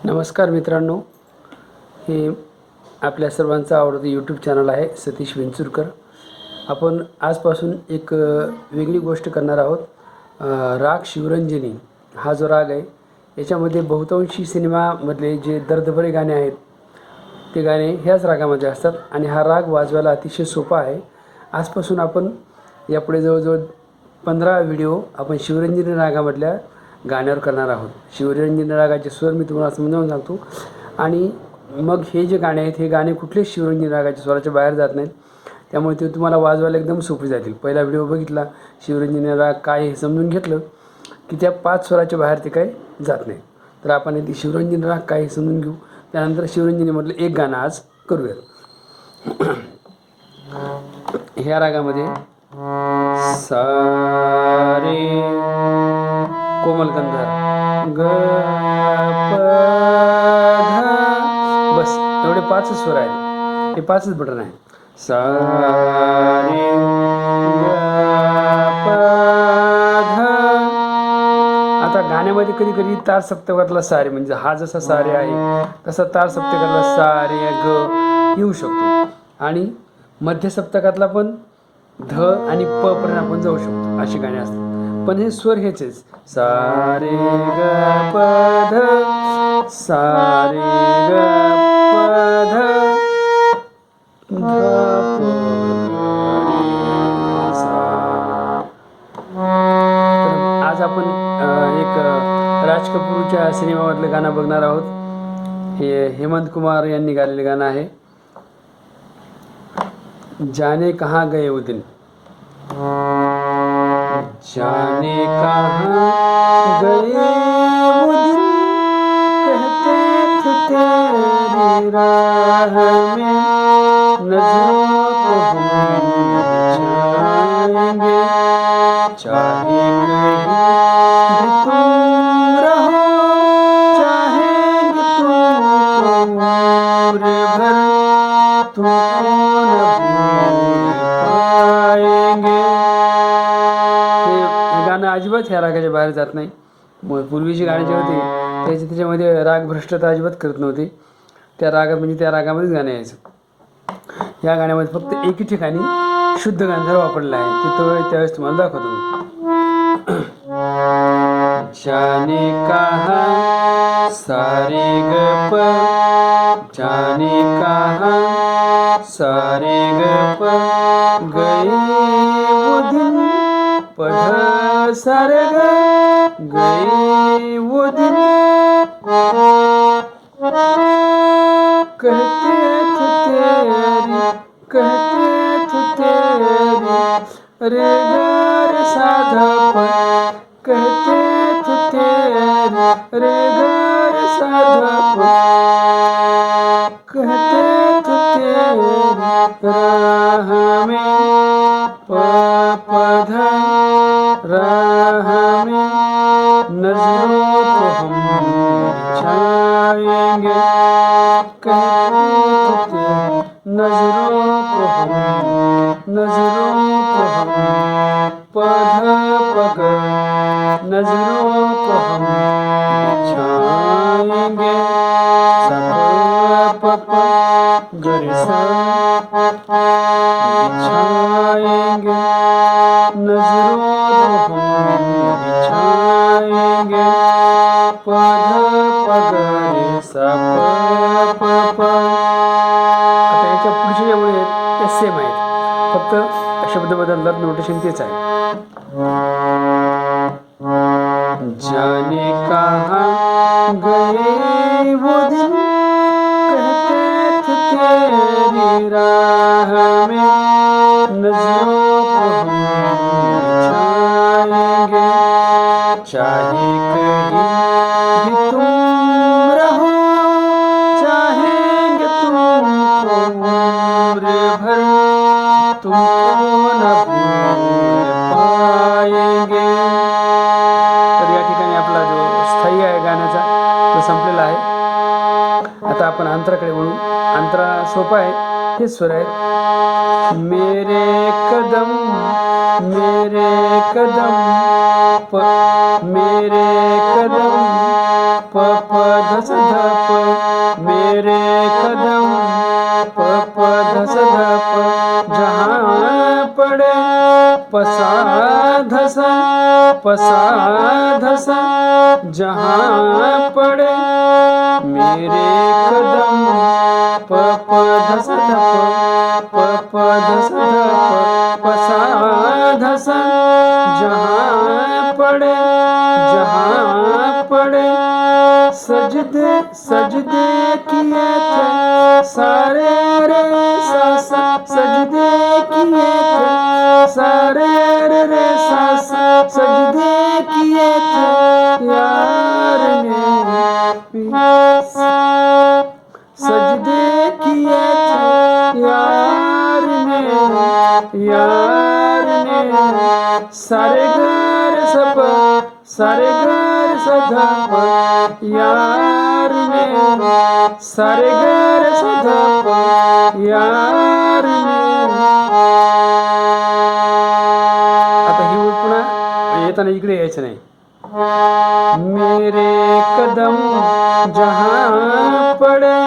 नमस्कार मित्रांनो, हे आपल्या सर्वांचं आवडतं यूट्यूब चॅनल आहे सतीश वेंचुरकर. आपण आजपासून एक वेगळी गोष्ट करणार आहोत. राग शिवरंजनी हा जो राग आहे याच्यामध्ये बहुतांशी सिनेमामधले जे दर्दभरे गाणे आहेत ते गाणे ह्याच रागामध्ये असतात आणि हा राग वाजवायला अतिशय सोपा आहे. आजपासून आपण यापुढे जवळजवळ 15 व्हिडिओ आपण शिवरंजनी रागामधल्या गाण्यावर करणार आहोत. शिवरंजनी रागाचे स्वर मी तुम्हाला समजावून सांगतो आणि मग हे जे गाणे आहेत हे गाणे कुठलेच शिवरंजनी रागाच्या स्वराच्या बाहेर जात नाहीत, त्यामुळे ते तुम्हाला वाजवायला एकदम सोपे जातील. पहिला व्हिडिओ बघितला शिवरंजनी राग काय हे समजून घेतलं की त्या 5 स्वराच्या बाहेर ते काय जात नाही. तर आपण इथे शिवरंजनी राग काय हे समजून घेऊ, त्यानंतर शिवरंजनीमधलं एक गाणं आज करूयात. ह्या रागामध्ये सा रे कोमल गंधार ग प ध, बस एवढे 5 स्वर आहेत, हे 5च बटन आहे. सा रे ग प ध. आता गाण्यामध्ये कधी कधी तार सप्तकातला सा रे, म्हणजे हा जसा सा रे आहे तसा तार सप्तकातला सा रे ग येऊ शकतो आणि मध्य सप्तकातला पण ध आणि प पर्यंत आपण जाऊ शकतो, अशी गाणी असतात. पण हे स्वर हेचेच, सा रे ग प ध, सा रे ग प ध, ध प रे सा. तर आज आपण एक राज कपूरच्या सिनेमामधलं गाणं बघणार आहोत. हे हेमंत कुमार यांनी गायलेलं गाणं आहे, जाने कहाँ गए वो दिन. जाने कहाँ गए वो दिन, कहते थे तेरी राह में नजरों को हम बिछाएंगे. चाहे कहीं भी तुम रहो, चाहेंगे तुमको उम्र भर, तुमको न भूल पाएंगे. हे गाणं अजिबात ह्या रागाच्या बाहेर जात नाही. पूर्वीची गाणी जे होते त्याच्यामध्ये राग भ्रष्टता अजिबात करत नव्हते. त्या रागात म्हणजे त्या रागामध्येच गाणं यायचं. या गाण्यामध्ये फक्त एकी ठिकाणी शुद्ध गांधार वापरलेला आहे, तिथं त्यावेळेस तुम्हाला दाखवतो मी. जाने कहाँ सारे ग प, जाने कहाँ सारे ग प, गए वो दिन पढ़ सारे ग, गए वो दिन, कहते थे तेरी, कहते थे तेरी रे ग रे सा ध प, कहते थे तेरी रे ग रे सा ध प, कहते थे तेरी राह में प प ध, राह में नजरों को हम बिछाएंगे. कहते थे नजरों को हम, नजरों को हम प ध प ग, नजरों को हम बिछाएंगे. सा प प ग रे सा, बिछाएंगे नजरों को हम बिछाएंगे. प ध प ग रे सा प प प. आता याच्या पुढचे जेवढे आहेत ते सेम आहेत, फक्त शब्द बदलतात, नोटेशन तेच आहे. जाने कहाँ गए वो दिन, कहते थे तेरी राह में नजरों को हम बिछाएंगे. चाहे कहीं भी तुम रहो, चाहेंगे तुमको उम्र भर, तुमको न भूल पाएंगे. तर या ठिकाणी आपला जो स्थायी आहे गाण्याचा तो संपलेला आहे. आता आपण अंतराकडे वळू. अंतरा सोपा आहे, हे स्वर आहे. मेरे कदम मेरे कदम प मेरे कदम प प ध स ध प मेरे कदम प प ध स ध प जहाँ पड़े पसा ध स पसा ध स जहाँ पड़े मेरे कदम प प ध स ध प प ध स ध प पसा ध स जहाँ पड़े सजदे सजदे किए थे सारे रे सा सा सजदे किए थे सारे रे सा सा सजदे किए थे यार ने सजदे किए थे यार ने सारे घर सब सारे घर सधप यार ने सारे घर सधप यार ने. आता ही ओळ पुन्हा येताना इकडे यायचं नाही. मेरे कदम जहाँ पड़े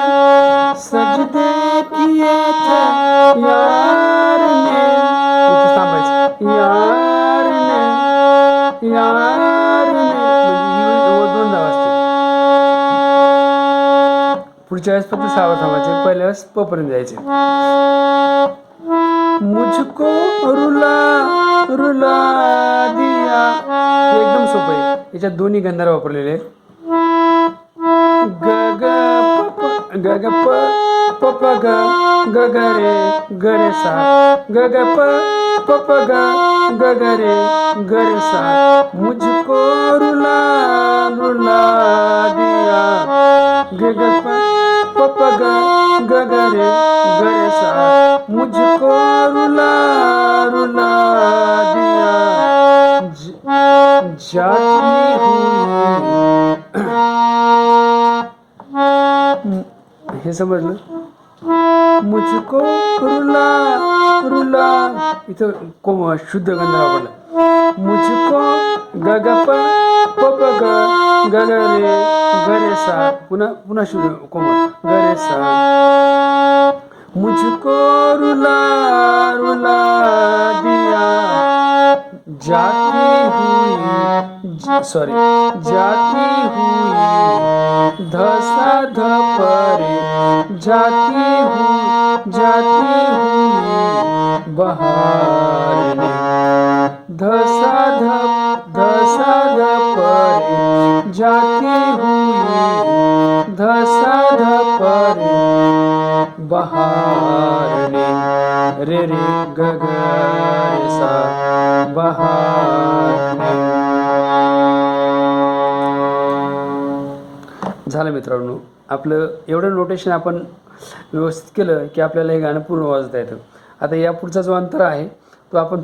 सजदे किए थे यार ने इथे थांबायचं यार ने दोनदा वाजते. पुढच्या वेळेस फक्त सहावर थांबायचे. पहिल्या वेळेस प पर्यंत जायचे. मुझको रुला रुला दिया एकदम सोपं आहे. याच्यात दोन्ही गंधार वापरलेले आहेत. ग ग प ग ग प प प ग ग ग रे ग रे सा ग ग प प प ग ग ग रे ग रे सा मुझको रुला रुला दिया ग ग प प प ग ग ग रे ग रे सा मुझको रुला रुला दिया जाती हुई. हे समजलं. मुझको रुला रुला इथं कोम शुद्ध गंध वापरला. मुझको ग ग प प प ग ग ग रे ग रे सा पुन्हा पुन्हा शुद्ध कोमल ग रे सा मुझको रुला रुला दिया जाती हुई सॉरी जाती हुई धसा ध परे जाती हुई बहार ने धसा ध परे जाती हुई धसा ध परे बहार ने रे रे ग ग रे सा बहार ने. झालं मित्रांनो. आपलं एवढं नोटेशन आपण व्यवस्थित केलं की आपल्याला हे गाणं पूर्ण वाजवता येतं. आता या पुढचा जो अंतर आहे तो आपण